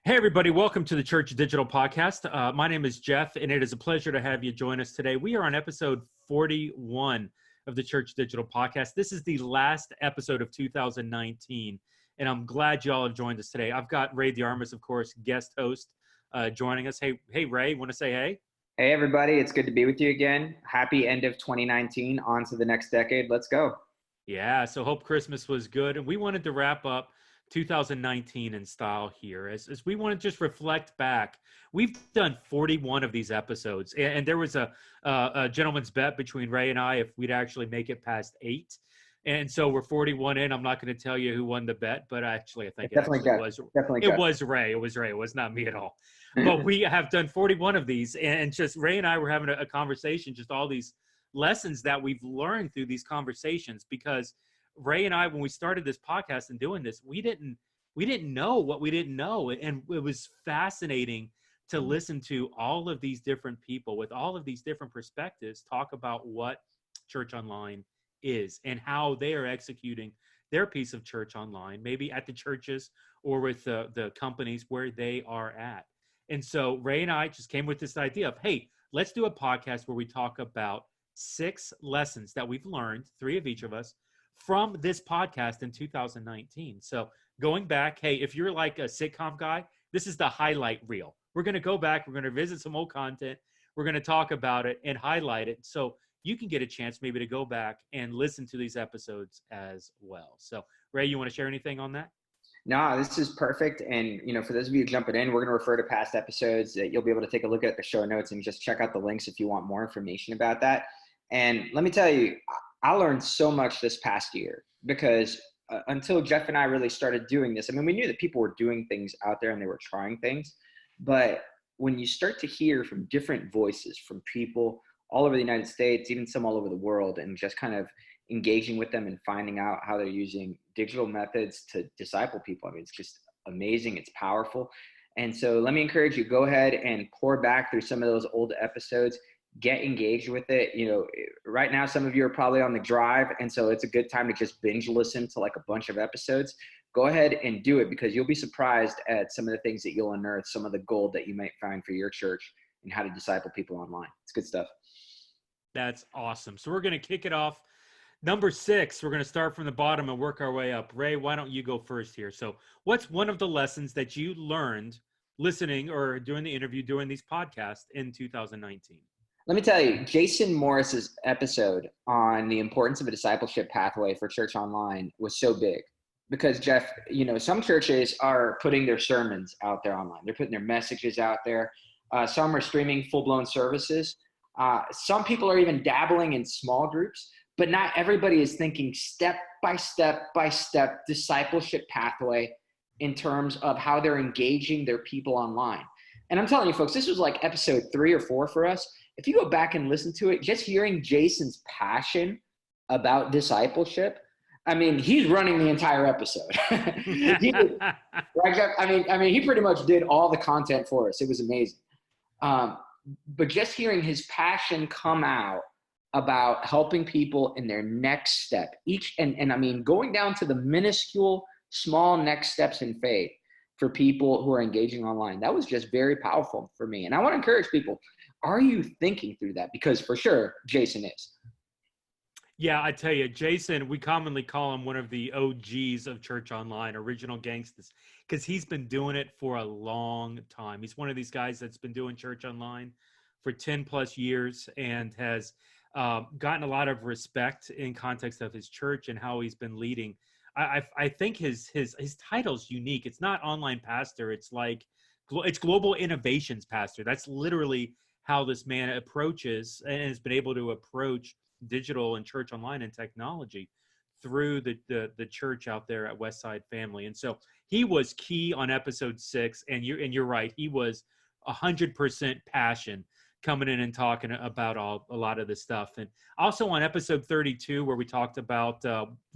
Hey, everybody. Welcome to the Church Digital Podcast. My name is Jeff, and it is a pleasure to have you join us today. We are on episode 41 of the Church Digital Podcast. This is the last episode of 2019, and I'm glad you all have joined us today. I've got Ray DeArmas, of course, guest host, joining us. Hey, Ray, want to say hey? Hey, everybody. It's good to be with you again. Happy end of 2019. On to the next decade. Let's go. Yeah, so hope Christmas was good. And we wanted to wrap up 2019 in style here as we want to just reflect back. We've done 41 of these episodes, and there was a gentleman's bet between Ray and I if we'd actually make it past 8. And so we're 41 in. I'm not going to tell you who won the bet, but I think it was Ray. It was Ray. It was not me at all. But we have done 41 of these, and just Ray and I were having a conversation, just all these lessons that we've learned through these conversations, because Ray and I, when we started this podcast and doing this, we didn't know what we didn't know. And it was fascinating to listen to all of these different people with all of these different perspectives talk about what church online is and how they are executing their piece of church online, maybe at the churches or with the companies where they are at. And so Ray and I just came with this idea of, hey, let's do a podcast where we talk about 6 lessons that we've learned, 3 of each of us, from this podcast in 2019. So going back, hey, if you're like a sitcom guy, this is the highlight reel. We're going to go back. We're going to visit some old content. We're going to talk about it and highlight it so you can get a chance maybe to go back and listen to these episodes as well. So Ray, you want to share anything on that? No, this is perfect. And, for those of you jumping in, we're going to refer to past episodes that you'll be able to take a look at the show notes and just check out the links if you want more information about that. And let me tell you, I learned so much this past year because until Jeff and I really started doing this, we knew that people were doing things out there and they were trying things. But when you start to hear from different voices from people all over the United States, even some all over the world, and just kind of engaging with them and finding out how they're using digital methods to disciple people, it's just amazing. It's powerful. And so let me encourage you, go ahead and pour back through some of those old episodes. Get engaged with it. Right now, some of you are probably on the drive. And so it's a good time to just binge listen to like a bunch of episodes. Go ahead and do it because you'll be surprised at some of the things that you'll unearth, some of the gold that you might find for your church and how to disciple people online. It's good stuff. That's awesome. So we're going to kick it off. Number 6, we're going to start from the bottom and work our way up. Ray, why don't you go first here? So what's one of the lessons that you learned listening or doing the interview, doing these podcasts in 2019? Let me tell you, Jason Morris's episode on the importance of a discipleship pathway for church online was so big because, Jeff, some churches are putting their sermons out there online. They're putting their messages out there. Some are streaming full-blown services. Some people are even dabbling in small groups, but not everybody is thinking step by step discipleship pathway in terms of how they're engaging their people online. And I'm telling you, folks, this was like episode 3 or 4 for us. If you go back and listen to it, just hearing Jason's passion about discipleship, he's running the entire episode. Right, Jeff? He pretty much did all the content for us. It was amazing. But just hearing his passion come out about helping people in their next step, going down to the minuscule, small next steps in faith for people who are engaging online. That was just very powerful for me. And I want to encourage people, are you thinking through that? Because for sure, Jason is. Yeah, I tell you, Jason, we commonly call him one of the OGs of church online, original gangsters, because he's been doing it for a long time. He's one of these guys that's been doing church online for 10 plus years and has gotten a lot of respect in context of his church and how he's been leading. I think his title's unique. It's not online pastor. It's global innovations pastor. That's literally how this man approaches and has been able to approach digital and church online and technology through the church out there at Westside Family. And so he was key on episode 6. And you're right. He was 100% passion coming in and talking about a lot of this stuff. And also on episode 32, where we talked about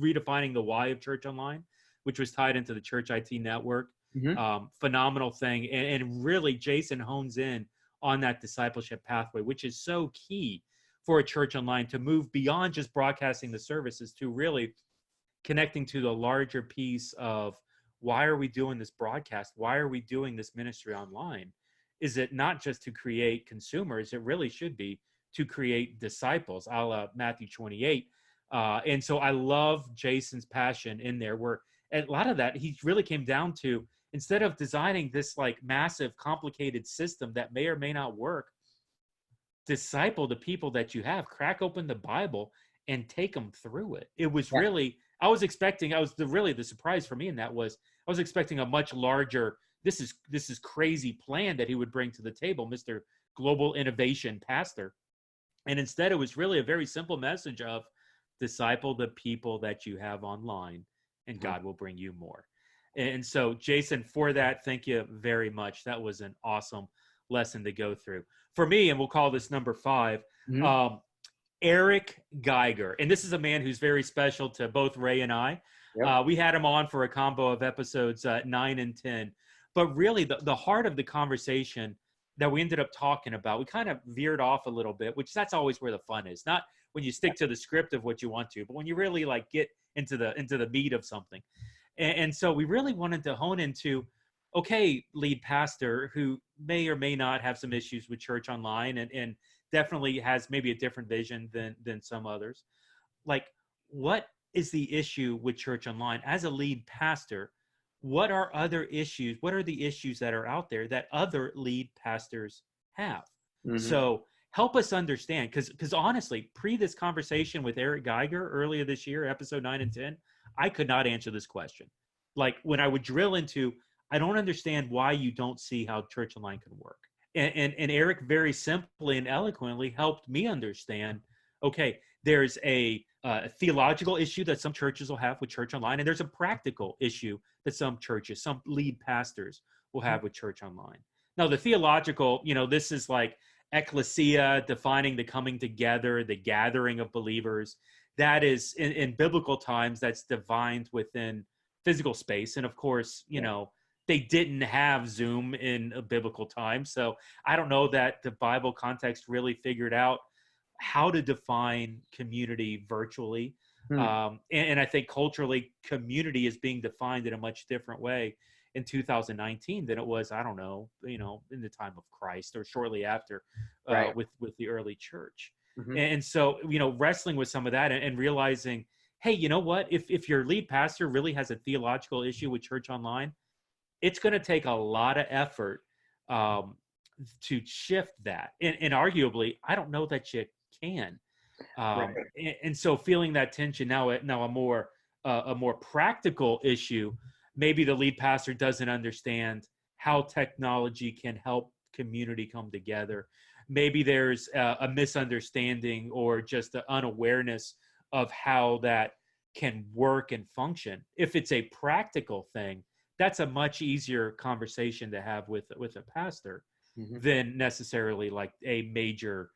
redefining the why of church online, which was tied into the Church IT Network. Mm-hmm. Phenomenal thing. And really, Jason hones in on that discipleship pathway, which is so key for a church online to move beyond just broadcasting the services to really connecting to the larger piece of why are we doing this broadcast? Why are we doing this ministry online? Is it not just to create consumers? It really should be to create disciples, a la Matthew 28. And so I love Jason's passion in there, where a lot of that, he really came down to, instead of designing this like massive, complicated system that may or may not work, disciple the people that you have, crack open the Bible and take them through it. It was really, the surprise for me in that was, I was expecting a much larger, this is crazy plan that he would bring to the table, Mr. Global Innovation Pastor. And instead, it was really a very simple message of disciple the people that you have online, and God will bring you more. And so, Jason, for that, thank you very much. That was an awesome lesson to go through. For me, and we'll call this number 5, Eric Geiger. And this is a man who's very special to both Ray and I. Yep. We had him on for a combo of episodes 9 and 10. But really, the heart of the conversation that we ended up talking about, we kind of veered off a little bit, which that's always where the fun is. Not when you stick to the script of what you want to, but when you really like get into the meat of something. And so we really wanted to hone into, okay, lead pastor who may or may not have some issues with church online and definitely has maybe a different vision than some others. Like, what is the issue with church online? As a lead pastor, what are other issues? What are the issues that are out there that other lead pastors have? So help us understand, because honestly, pre this conversation with Eric Geiger earlier this year, episode 9 and 10, I could not answer this question. Like, when I would drill into, I don't understand why you don't see how church online can work. And Eric very simply and eloquently helped me understand, okay, there's a theological issue that some churches will have with church online, and there's a practical issue that some churches, some lead pastors will have with church online. Now, the theological, this is like ecclesia, defining the coming together, the gathering of believers. That is, in biblical times, that's defined within physical space. And of course, they didn't have Zoom in a biblical time. So I don't know that the Bible context really figured out how to define community virtually. And I think culturally, community is being defined in a much different way in 2019 than it was, I don't know, in the time of Christ or shortly after with the early church. And so, wrestling with some of that and realizing, hey, you know what? If your lead pastor really has a theological issue with church online, it's going to take a lot of effort to shift that. And arguably, I don't know that you can. And so feeling that tension now a more practical issue, maybe the lead pastor doesn't understand how technology can help community come together. Maybe there's a misunderstanding or just an unawareness of how that can work and function. If it's a practical thing, that's a much easier conversation to have with a pastor than necessarily like a major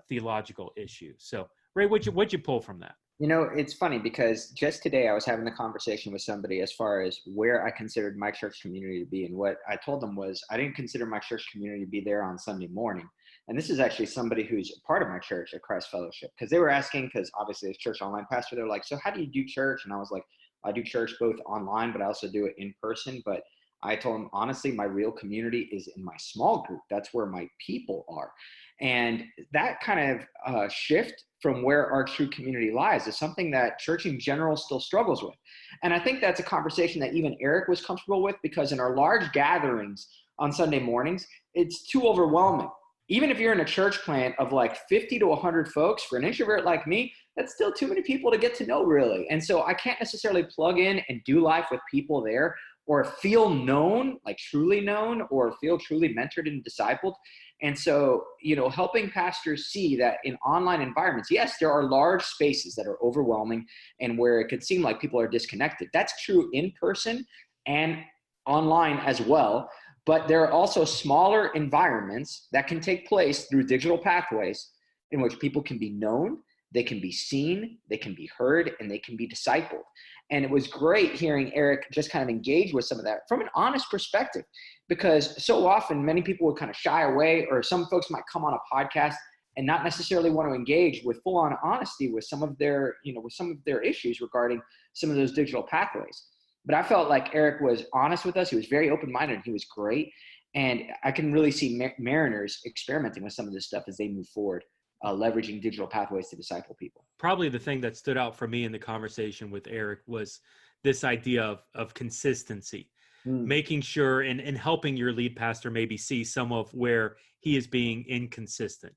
theological issue. So, Ray, what'd you pull from that? It's funny because just today I was having a conversation with somebody as far as where I considered my church community to be. And what I told them was I didn't consider my church community to be there on Sunday morning. And this is actually somebody who's a part of my church at Christ Fellowship, because they were asking, because obviously as church online pastor, they're like, so how do you do church? And I was like, I do church both online, but I also do it in person. But I told them, honestly, my real community is in my small group. That's where my people are. And that kind of shift from where our true community lies is something that church in general still struggles with. And I think that's a conversation that even Eric was comfortable with, because in our large gatherings on Sunday mornings, it's too overwhelming. Even if you're in a church plant of like 50 to 100 folks, for an introvert like me, that's still too many people to get to know, really. And so I can't necessarily plug in and do life with people there or feel known, like truly known, or feel truly mentored and discipled. And so, helping pastors see that in online environments, yes, there are large spaces that are overwhelming and where it could seem like people are disconnected. That's true in person and online as well. But there are also smaller environments that can take place through digital pathways in which people can be known, they can be seen, they can be heard, and they can be discipled. And it was great hearing Eric just kind of engage with some of that from an honest perspective, because so often many people would kind of shy away, or some folks might come on a podcast and not necessarily want to engage with full on honesty with some of their, with some of their issues regarding some of those digital pathways. But I felt like Eric was honest with us. He was very open-minded. He was great. And I can really see Mariners experimenting with some of this stuff as they move forward, leveraging digital pathways to disciple people. Probably the thing that stood out for me in the conversation with Eric was this idea of consistency, making sure and helping your lead pastor maybe see some of where he is being inconsistent.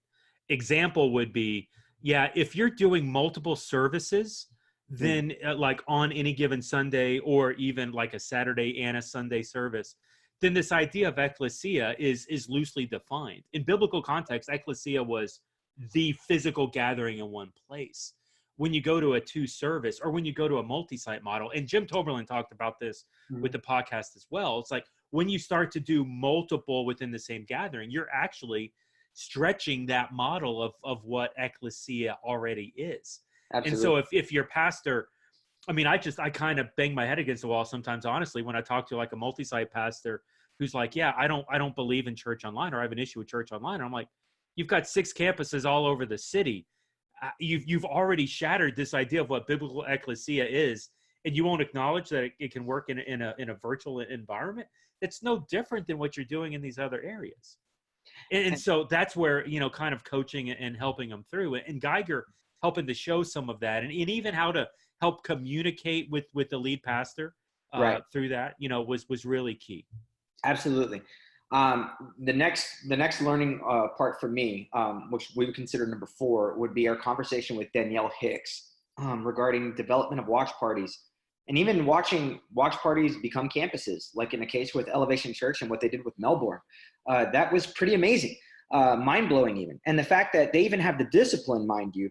Example would be, yeah, if you're doing multiple services, then like on any given Sunday or even like a Saturday and a Sunday service, then this idea of ecclesia is loosely defined. In biblical context, ecclesia was the physical gathering in one place. When you go to a two service or when you go to a multi-site model, and Jim Toberlin talked about this with the podcast as well, it's like when you start to do multiple within the same gathering, you're actually stretching that model of what ecclesia already is. Absolutely. And so if your pastor, I mean, I kind of bang my head against the wall sometimes, honestly, when I talk to like a multi-site pastor who's like, yeah, I don't believe in church online, or I have an issue with church online. And I'm like, you've got 6 campuses all over the city. You've already shattered this idea of what biblical ecclesia is, and you won't acknowledge that it can work in a virtual environment. It's no different than what you're doing in these other areas. And so that's where, kind of coaching and helping them through, and Geiger helping to show some of that, and even how to help communicate with the lead pastor through that, was really key. Absolutely. The next learning part for me, which we would consider number 4, would be our conversation with Danielle Hicks regarding development of watch parties, and even watching watch parties become campuses, like in the case with Elevation Church and what they did with Melbourne. That was pretty amazing, mind-blowing even. And the fact that they even have the discipline, mind you,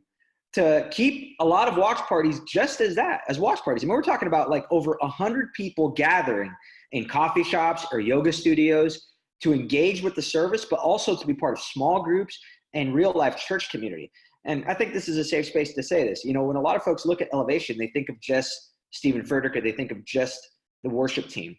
to keep a lot of watch parties just as watch parties. I mean, we're talking about like over 100 people gathering in coffee shops or yoga studios to engage with the service, but also to be part of small groups and real life church community. And I think this is a safe space to say this. When a lot of folks look at Elevation, they think of just Stephen Furtick, or they think of just the worship team,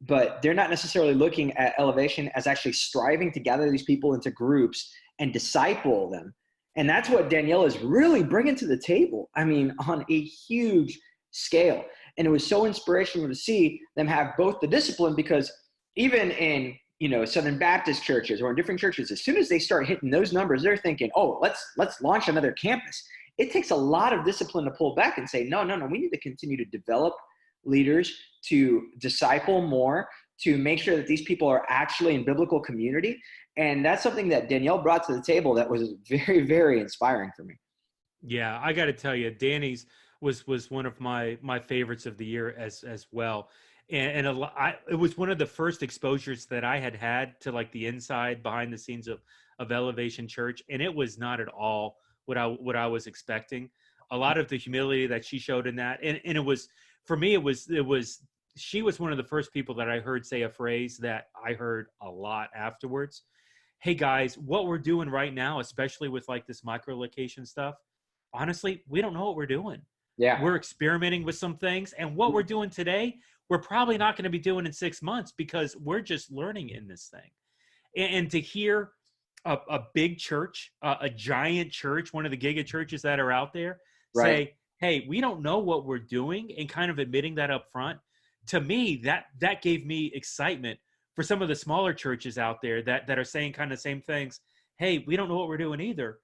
but they're not necessarily looking at Elevation as actually striving to gather these people into groups and disciple them. And that's what Danielle is really bringing to the table. I mean, on a huge scale. And it was so inspirational to see them have both the discipline, because even in, Southern Baptist churches or in different churches, as soon as they start hitting those numbers, they're thinking, oh, let's launch another campus. It takes a lot of discipline to pull back and say, no, we need to continue to develop leaders, to disciple more, to make sure that these people are actually in biblical community. And that's something that Danielle brought to the table that was very, very inspiring for me. Yeah, I got to tell you, Danny's was one of my favorites of the year as well. And it was one of the first exposures that I had to like the inside behind the scenes of Elevation Church. And it was not at all what I was expecting. A lot of the humility that she showed in that. And it was, for me, she was one of the first people that I heard say a phrase that I heard a lot afterwards. Hey guys, what we're doing right now, especially with like this micro-location stuff, honestly, we don't know what we're doing. Yeah. We're experimenting with some things, and what we're doing today, we're probably not going to be doing in 6 months, because we're just learning in this thing. And to hear a big church, a giant church, one of the giga churches that are out there say, hey, we don't know what we're doing, and kind of admitting that up front, to me, that gave me excitement for some of the smaller churches out there that are saying kind of same things. Hey, we don't know what we're doing either,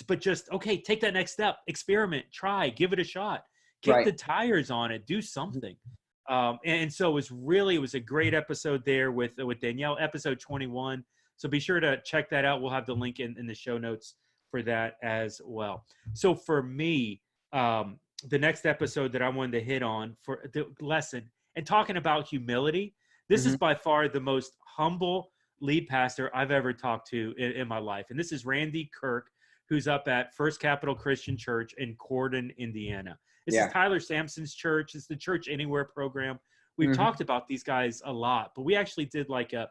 but just, okay, take that next step, experiment, try, give it a shot, kick the tires on it, do something. And so it was a great episode there with Danielle, episode 21. So be sure to check that out. We'll have the link in the show notes for that as well. So for me, the next episode that I wanted to hit on for the lesson and talking about humility, this is by far the most humble lead pastor I've ever talked to in my life. And this is Randy Kirk, who's up at First Capital Christian Church in Corden, Indiana. This is Tyler Sampson's church. It's the Church Anywhere program. We've talked about these guys a lot, but we actually did like a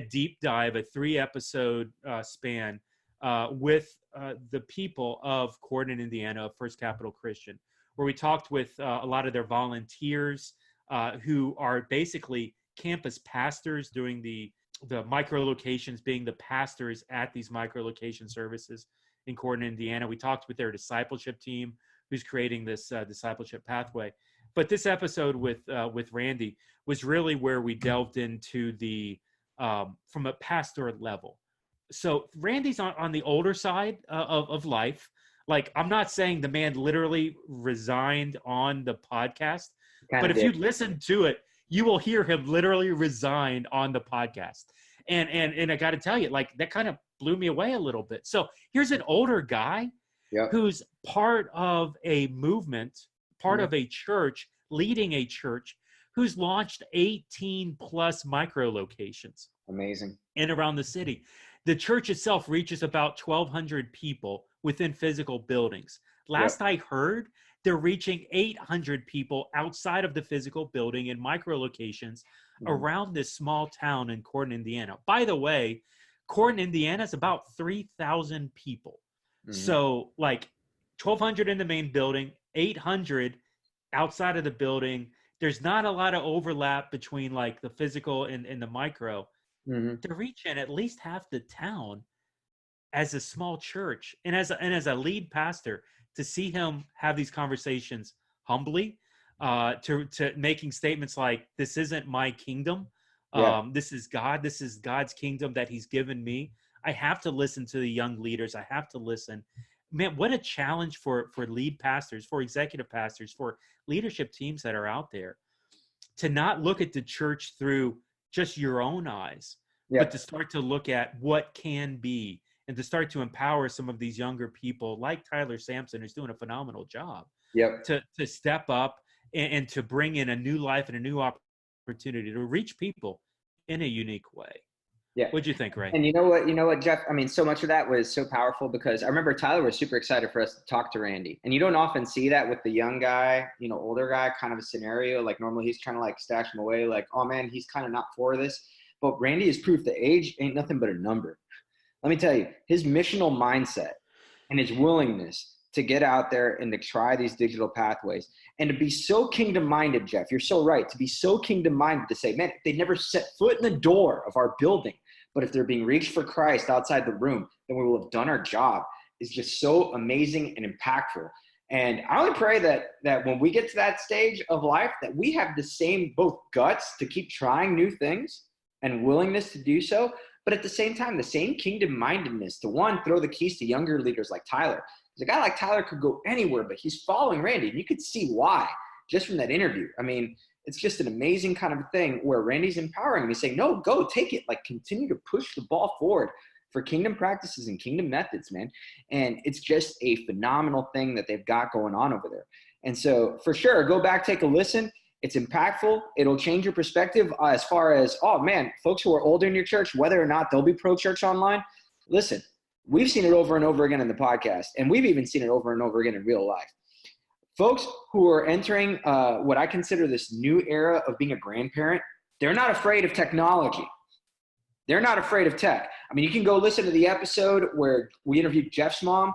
deep dive, a 3-episode span with the people of Corden, Indiana, of First Capital Christian, where we talked with a lot of their volunteers who are basically campus pastors doing the micro locations, being the pastors at these micro location services in Corden, Indiana. We talked with their discipleship team, who's creating this discipleship pathway. But this episode with Randy was really where we delved into the from a pastor level. So Randy's on the older side of life. Like, I'm not saying the man literally resigned on the podcast, but if you listen to it, you will hear him literally resign on the podcast. And I got to tell you, like, that kind of blew me away a little bit. So here's an older guy who's part of a movement, part of a church, leading a church, who's launched 18 plus micro locations. Amazing. In around the city. The church itself reaches about 1,200 people within physical buildings. Last I heard, they're reaching 800 people outside of the physical building in micro locations around this small town in Corton, Indiana. By the way, Corton, Indiana is about 3,000 people. So like 1,200 in the main building, 800 outside of the building. There's not a lot of overlap between like the physical and the micro. To reach in at least half the town as a small church and as a lead pastor, to see him have these conversations humbly, to making statements like, this isn't my kingdom. This is God's kingdom that he's given me. I have to listen to the young leaders. I have to listen. Man, what a challenge for lead pastors, for executive pastors, for leadership teams that are out there, to not look at the church through just your own eyes, but to start to look at what can be, and to start to empower some of these younger people like Tyler Sampson, who's doing a phenomenal job, to step up and to bring in a new life and a new opportunity to reach people in a unique way. What'd you think, Ray? And you know what, Jeff? I mean, so much of that was so powerful, because I remember Tyler was super excited for us to talk to Randy. And you don't often see that with the young guy, older guy kind of a scenario. Like, normally he's trying to like stash him away, like, oh man, he's kind of not for this. But Randy is proof that age ain't nothing but a number. Let me tell you, his missional mindset and his willingness to get out there and to try these digital pathways, and to be so kingdom-minded, Jeff, you're so right, to be so kingdom-minded to say, man, if they never set foot in the door of our building, but if they're being reached for Christ outside the room, then we will have done our job, is just so amazing and impactful. And I only pray that when we get to that stage of life, that we have the same both guts to keep trying new things and willingness to do so, but at the same time, the same kingdom-mindedness to, one, throw the keys to younger leaders like Tyler. Because a guy like Tyler could go anywhere, but he's following Randy, and you could see why just from that interview. I mean, it's just an amazing kind of thing where Randy's empowering me, saying, no, go take it. Like, continue to push the ball forward for kingdom practices and kingdom methods, man. And it's just a phenomenal thing that they've got going on over there. And so for sure, go back, take a listen. It's impactful. It'll change your perspective as far as, oh man, folks who are older in your church, whether or not they'll be pro-church online. Listen, we've seen it over and over again in the podcast, and we've even seen it over and over again in real life. Folks who are entering what I consider this new era of being a grandparent, they're not afraid of technology. They're not afraid of tech. I mean, you can go listen to the episode where we interviewed Jeff's mom.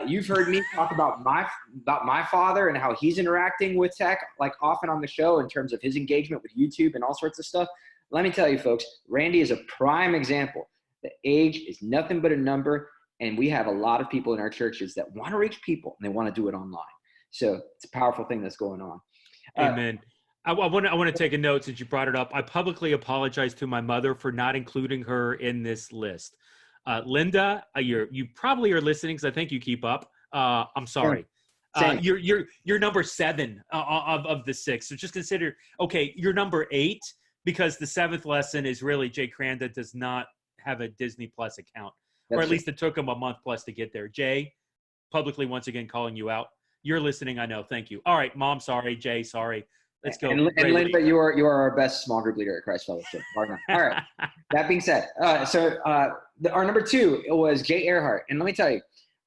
You've heard me talk about my father and how he's interacting with tech, like often on the show, in terms of his engagement with YouTube and all sorts of stuff. Let me tell you, folks, Randy is a prime example. The age is nothing but a number, and we have a lot of people in our churches that want to reach people, and they want to do it online. So it's a powerful thing that's going on. Amen. I want to take a note since you brought it up. I publicly apologize to my mother for not including her in this list. Linda, you probably are listening because I think you keep up. I'm sorry. You're number 7 of the 6. So just consider, okay, you're number 8, because the 7th lesson is really Jay Cranda does not have a Disney Plus account, or at least it took him a month plus to get there. Jay, publicly once again calling you out. You're listening, I know. Thank you. All right, Mom, sorry. Jay, sorry. Let's go. And Linda, you are our best small group leader at Christ Fellowship. All right. That being said, our number 2 was Jay Earhart. And let me tell you,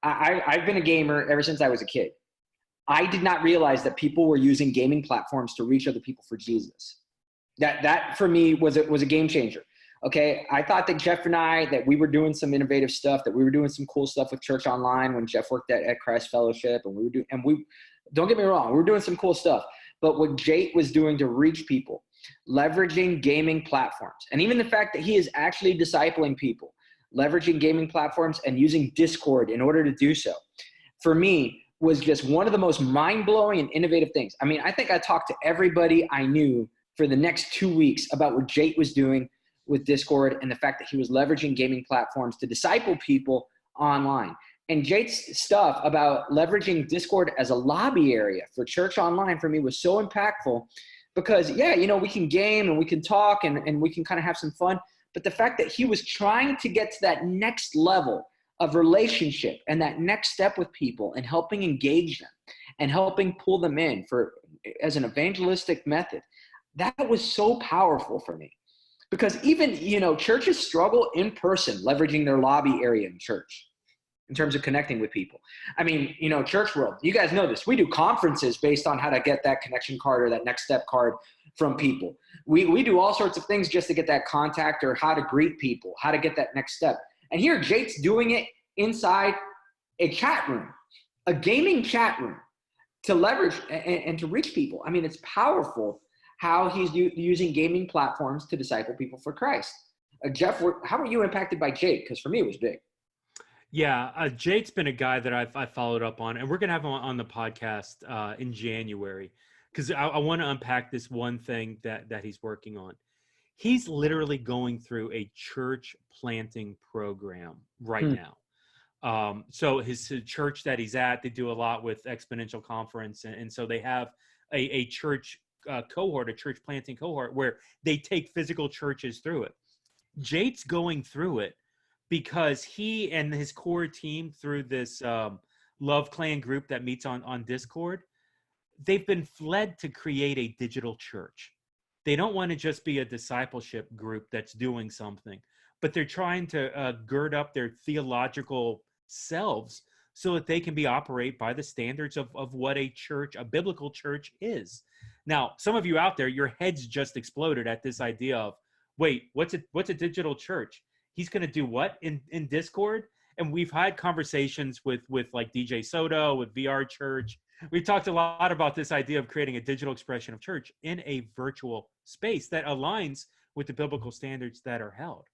I've been a gamer ever since I was a kid. I did not realize that people were using gaming platforms to reach other people for Jesus. That for me was a game changer. Okay, I thought that Jeff and I, that we were doing some innovative stuff, that we were doing some cool stuff with Church Online when Jeff worked at Christ Fellowship, and we don't get me wrong, we were doing some cool stuff. But what Jake was doing to reach people, leveraging gaming platforms, and even the fact that he is actually discipling people, leveraging gaming platforms and using Discord in order to do so, for me, was just one of the most mind-blowing and innovative things. I mean, I think I talked to everybody I knew for the next 2 weeks about what Jake was doing with Discord and the fact that he was leveraging gaming platforms to disciple people online. And Jake's stuff about leveraging Discord as a lobby area for church online for me was so impactful because, yeah, you know, we can game and we can talk and we can kind of have some fun. But the fact that he was trying to get to that next level of relationship and that next step with people and helping engage them and helping pull them in as an evangelistic method, that was so powerful for me. Because even, you know, churches struggle in person leveraging their lobby area in church in terms of connecting with people. I mean, you know, church world, you guys know this. We do conferences based on how to get that connection card or that next step card from people. We do all sorts of things just to get that contact or how to greet people, how to get that next step. And here Jake's doing it inside a chat room, a gaming chat room to leverage and to reach people. I mean, it's powerful how he's using gaming platforms to disciple people for Christ. Jeff, how were you impacted by Jake? Because for me, it was big. Yeah, Jake's been a guy that I've followed up on, and we're going to have him on the podcast in January because I want to unpack this one thing that he's working on. He's literally going through a church planting program right now. So his church that he's at, they do a lot with Exponential Conference, and so they have a church cohort, a church planting cohort, where they take physical churches through it. Jake's going through it because he and his core team through this Love Clan group that meets on Discord, they've been led to create a digital church. They don't want to just be a discipleship group that's doing something, but they're trying to gird up their theological selves so that they can operate by the standards of what a church, a biblical church is. Now, some of you out there, your heads just exploded at this idea of, wait, what's a digital church? He's going to do what in Discord? And we've had conversations with like DJ Soto, with VR Church. We talked a lot about this idea of creating a digital expression of church in a virtual space that aligns with the biblical standards that are held.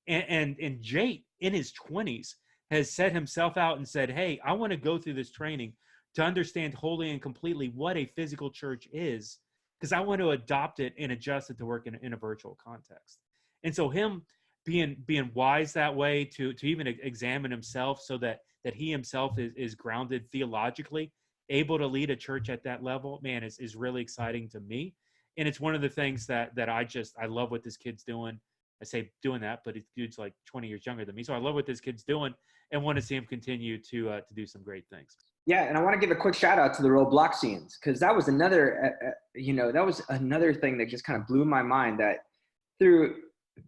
And Jake, in his 20s, has set himself out and said, hey, I want to go through this training to understand wholly and completely what a physical church is, because I want to adopt it and adjust it to work in a virtual context. And so him being wise that way to even examine himself so that he himself is grounded theologically, able to lead a church at that level, man, is really exciting to me. And it's one of the things that I love what this kid's doing. I say doing that, but dude's like 20 years younger than me. So I love what this kid's doing and want to see him continue to do some great things. Yeah, and I want to give a quick shout out to the Robloxians, because that was another, that was another thing that just kind of blew my mind, that through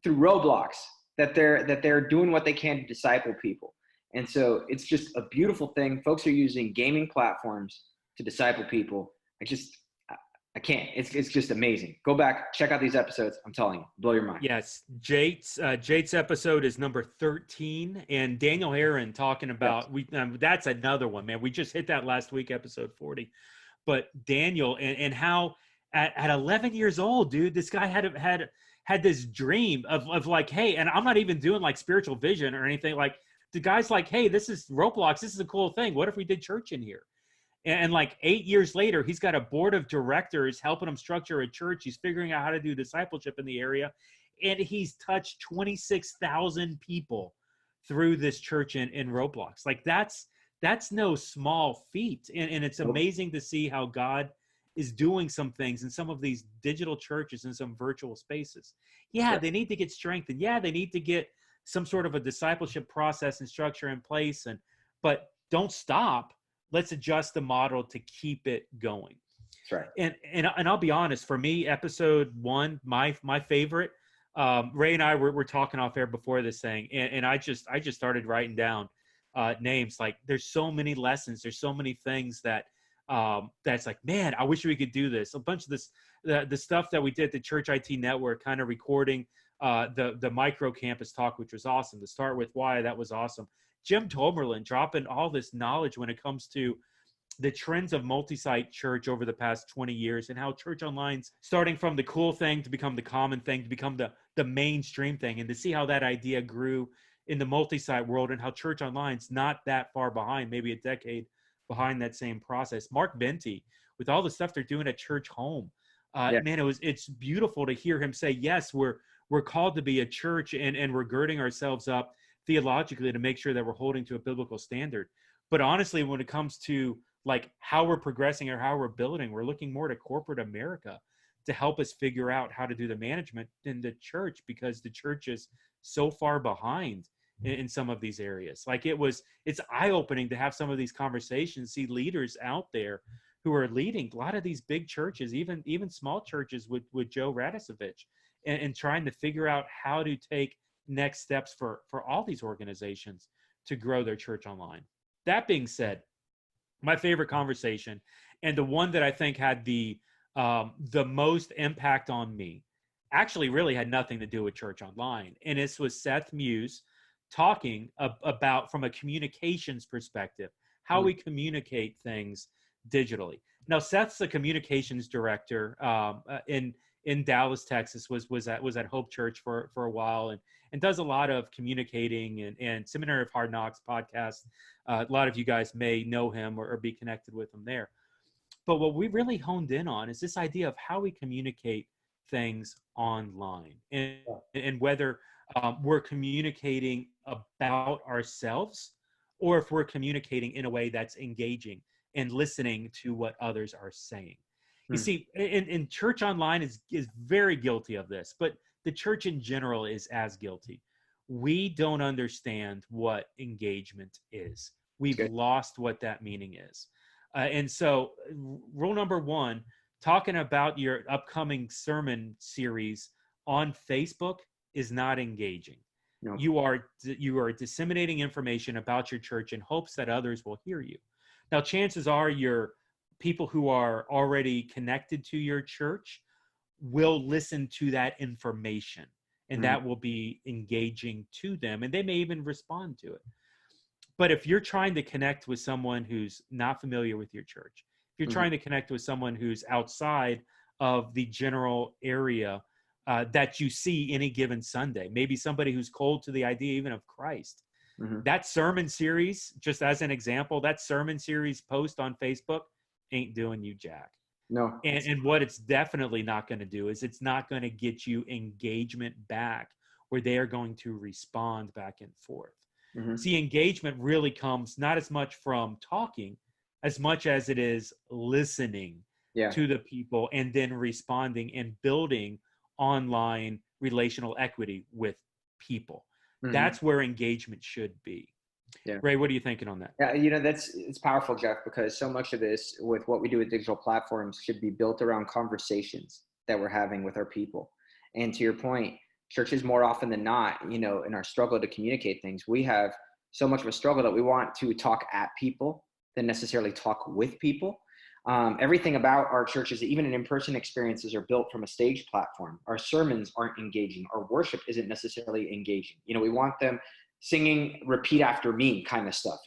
Roblox, that they're doing what they can to disciple people. And so it's just a beautiful thing. Folks are using gaming platforms to disciple people. I can't. It's just amazing. Go back, check out these episodes. I'm telling you, blow your mind. Yes, Jake's episode is number 13, and Daniel Herron talking about that's another one, man. We just hit that last week, episode 40. But Daniel and how at 11 years old, dude, this guy had this dream of like, hey, and I'm not even doing like spiritual vision or anything. Like the guy's like, hey, this is Roblox. This is a cool thing. What if we did church in here? And like 8 years later, he's got a board of directors helping him structure a church. He's figuring out how to do discipleship in the area. And he's touched 26,000 people through this church in Roblox. Like that's no small feat. And it's amazing to see how God is doing some things in some of these digital churches in some virtual spaces. Yeah, they need to get strengthened. Yeah, they need to get some sort of a discipleship process and structure in place. But don't stop. Let's adjust the model to keep it going. That's right. And I'll be honest, for me, episode 1, my favorite, Ray and I were talking off air before this thing, and I just started writing down names. Like there's so many lessons, there's so many things that's like, man, I wish we could do this. A bunch of this, the stuff that we did at the Church IT Network, kind of recording the micro campus talk, which was awesome. To start with why, that was awesome. Jim Tomerlin dropping all this knowledge when it comes to the trends of multi-site church over the past 20 years and how church online's starting from the cool thing to become the common thing, to become the mainstream thing, and to see how that idea grew in the multi-site world and how church online's not that far behind, maybe a decade behind that same process. Mark Benty, with all the stuff they're doing at Church Home, Yeah. man, it's beautiful to hear him say, yes, we're called to be a church, and we're girding ourselves up theologically to make sure that we're holding to a biblical standard. But honestly, when it comes to like how we're progressing or how we're building, we're looking more to corporate America to help us figure out how to do the management in the church, because the church is so far behind in some of these areas. Like it's eye-opening to have some of these conversations, see leaders out there who are leading a lot of these big churches, even small churches with Joe Radisevich, and trying to figure out how to take next steps for all these organizations to grow their church online. That being said, my favorite conversation, and the one that I think had the most impact on me, actually really had nothing to do with church online. And this was Seth Muse talking about, from a communications perspective, how we communicate things digitally. Now, Seth's the communications director in Dallas, Texas, was at Hope Church for a while, and does a lot of communicating and Seminary of Hard Knocks podcast. A lot of you guys may know him or be connected with him there. But what we really honed in on is this idea of how we communicate things online, and whether we're communicating about ourselves, or if we're communicating in a way that's engaging and listening to what others are saying. You see, in church online is very guilty of this, but the church in general is as guilty. We don't understand what engagement is. We've lost what that meaning is. And so rule number one, talking about your upcoming sermon series on Facebook is not engaging. No. You are disseminating information about your church in hopes that others will hear you. Now, chances are your people who are already connected to your church will listen to that information, and that will be engaging to them, and they may even respond to it. But if you're trying to connect with someone who's not familiar with your church, if you're trying to connect with someone who's outside of the general area that you see any given Sunday, maybe somebody who's cold to the idea even of Christ, that sermon series, just as an example, that sermon series post on Facebook ain't doing you jack. No. And what it's definitely not going to do is it's not going to get you engagement back where they are going to respond back and forth. See, engagement really comes not as much from talking as much as it is listening to the people and then responding and building online relational equity with people. That's where engagement should be. Ray, what are you thinking on that? Yeah, it's powerful, Jeff, because so much of this with what we do with digital platforms should be built around conversations that we're having with our people. And to your point, churches more often than not, in our struggle to communicate things, we have so much of a struggle that we want to talk at people than necessarily talk with people. Everything about our churches, even in in-person experiences, are built from a stage platform. Our sermons aren't engaging. Our worship isn't necessarily engaging. We want them singing repeat after me kind of stuff,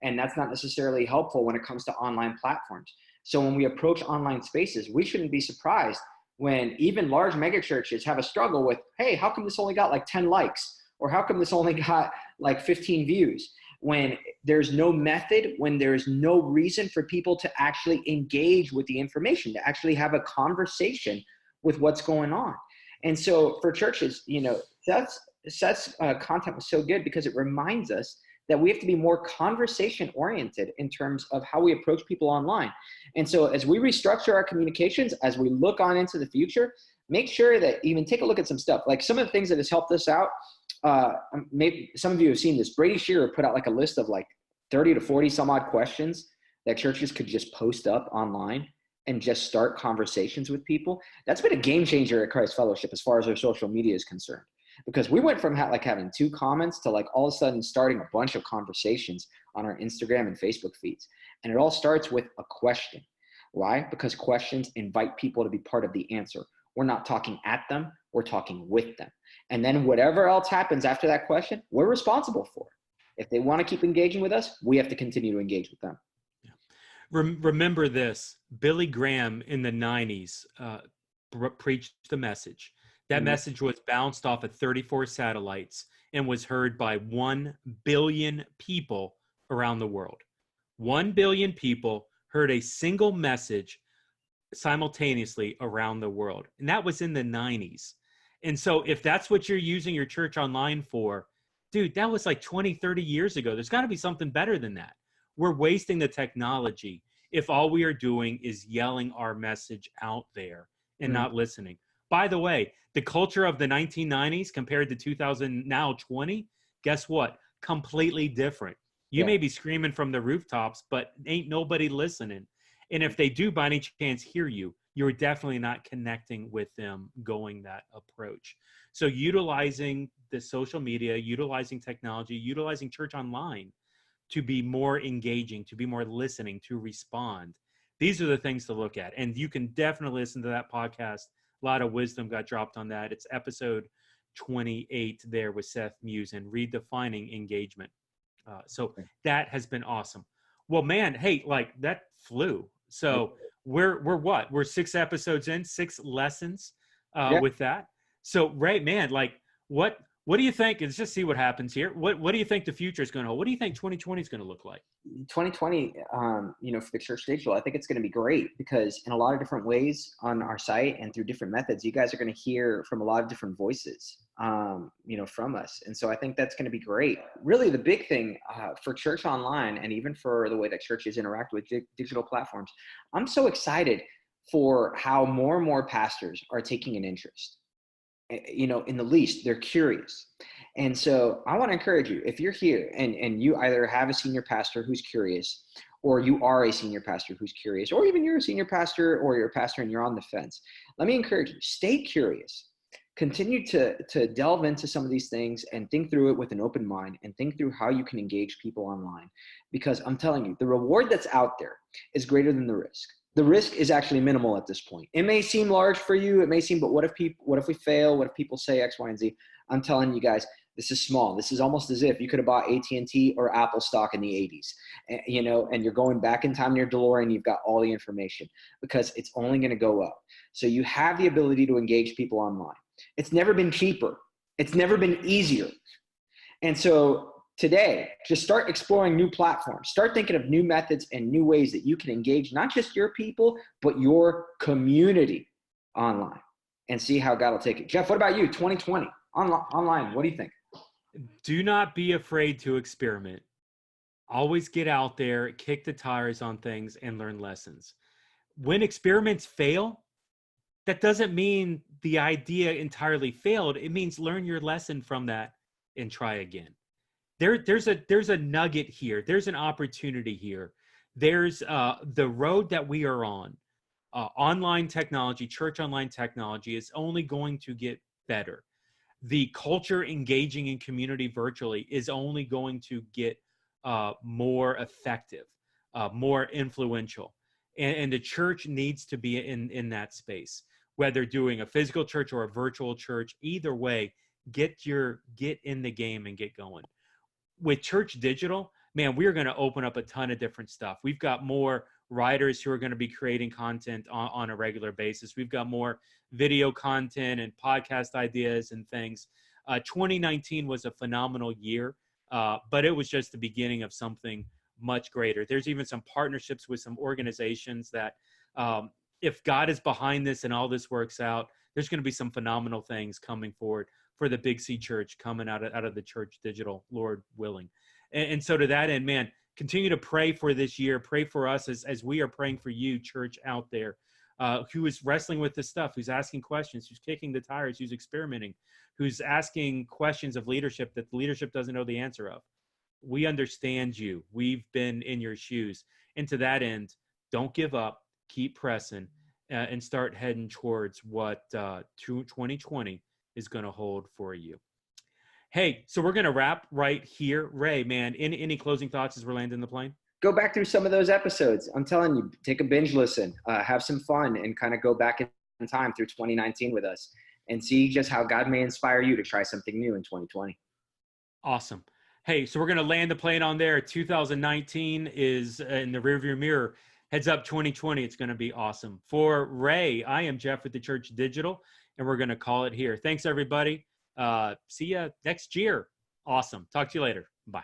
and that's not necessarily helpful when it comes to online platforms. So when we approach online spaces, we shouldn't be surprised when even large mega churches have a struggle with, hey, how come this only got like 10 likes? Or how come this only got like 15 views? When there's no method, when there's no reason for people to actually engage with the information, to actually have a conversation with what's going on. And so for churches, Seth's content was so good because it reminds us that we have to be more conversation oriented in terms of how we approach people online. And so as we restructure our communications, as we look on into the future, make sure that even take a look at some stuff. Like some of the things that has helped us out, maybe some of you have seen this. Brady Shearer put out like a list of like 30 to 40 some odd questions that churches could just post up online and just start conversations with people. That's been a game changer at Christ Fellowship as far as our social media is concerned. Because we went from having 2 comments to like all of a sudden starting a bunch of conversations on our Instagram and Facebook feeds. And it all starts with a question. Why? Because questions invite people to be part of the answer. We're not talking at them, we're talking with them. And then whatever else happens after that question, we're responsible for it. If they want to keep engaging with us, we have to continue to engage with them. Yeah. Remember this, Billy Graham in the 90s preached the message. That message was bounced off of 34 satellites and was heard by 1 billion people around the world. 1 billion people heard a single message simultaneously around the world. And that was in the 90s. And so if that's what you're using your church online for, dude, that was like 20, 30 years ago. There's got to be something better than that. We're wasting the technology if all we are doing is yelling our message out there and not listening. By the way, the culture of the 1990s compared to 2000, now 20, guess what? Completely different. You may be screaming from the rooftops, but ain't nobody listening. And if they do by any chance hear you, you're definitely not connecting with them going that approach. So utilizing the social media, utilizing technology, utilizing church online to be more engaging, to be more listening, to respond. These are the things to look at. And you can definitely listen to that podcast. A lot of wisdom got dropped on that. It's episode 28 there with Seth Muse and redefining engagement. So that has been awesome. Well, man, hey, like that flew. So we're what? We're 6 episodes in, 6 lessons with that. So Ray, man, like what do you think? Let's just see what happens here. What do you think the future is going to hold? What do you think 2020 is going to look like? 2020, for the Church Digital, I think it's going to be great because in a lot of different ways on our site and through different methods, you guys are going to hear from a lot of different voices, from us. And so I think that's going to be great. Really, the big thing for church online and even for the way that churches interact with digital platforms, I'm so excited for how more and more pastors are taking an interest. In the least, they're curious. And so I want to encourage you, if you're here and you either have a senior pastor who's curious, or you are a senior pastor who's curious, or even you're a senior pastor or you're a pastor and you're on the fence, let me encourage you, stay curious. Continue to delve into some of these things and think through it with an open mind and think through how you can engage people online. Because I'm telling you, the reward that's out there is greater than the risk. The risk is actually minimal at this point. It may seem large for you. It may seem, but what if we fail? What if people say X, Y, and Z? I'm telling you guys, this is small. This is almost as if you could have bought AT&T or Apple stock in the 80s, and you're going back in time in your DeLorean. You've got all the information because it's only going to go up. So you have the ability to engage people online. It's never been cheaper. It's never been easier. And so today, just start exploring new platforms. Start thinking of new methods and new ways that you can engage not just your people, but your community online and see how God will take it. Jeff, what about you? 2020 online, what do you think? Do not be afraid to experiment. Always get out there, kick the tires on things, and learn lessons. When experiments fail, that doesn't mean the idea entirely failed. It means learn your lesson from that and try again. There's a nugget here. There's an opportunity here. There's the road that we are on. Online technology, church online technology is only going to get better. The culture engaging in community virtually is only going to get more effective, more influential. And the church needs to be in that space, whether doing a physical church or a virtual church. Either way, get in the game and get going. With Church Digital, man, we're going to open up a ton of different stuff. We've got more writers who are going to be creating content on a regular basis. We've got more video content and podcast ideas and things. 2019 was a phenomenal year, but it was just the beginning of something much greater. There's even some partnerships with some organizations that if God is behind this and all this works out, there's going to be some phenomenal things coming forward for the Big C Church coming out of the Church Digital, Lord willing. And so to that end, man, continue to pray for this year. Pray for us as we are praying for you, church out there, who is wrestling with this stuff, who's asking questions, who's kicking the tires, who's experimenting, who's asking questions of leadership that the leadership doesn't know the answer of. We understand you. We've been in your shoes. And to that end, don't give up. Keep pressing and start heading towards what 2020 is going to hold for you. Hey, so we're going to wrap right here. Ray, man, any closing thoughts as we're landing the plane? Go back through some of those episodes. I'm telling you, take a binge listen, have some fun, and kind of go back in time through 2019 with us and see just how God may inspire you to try something new in 2020. Awesome. Hey, so we're going to land the plane on there. 2019 is in the rearview mirror. Heads up 2020. It's going to be awesome. For Ray, I am Jeff with the Church Digital, and we're going to call it here. Thanks, everybody. See you next year. Awesome. Talk to you later. Bye.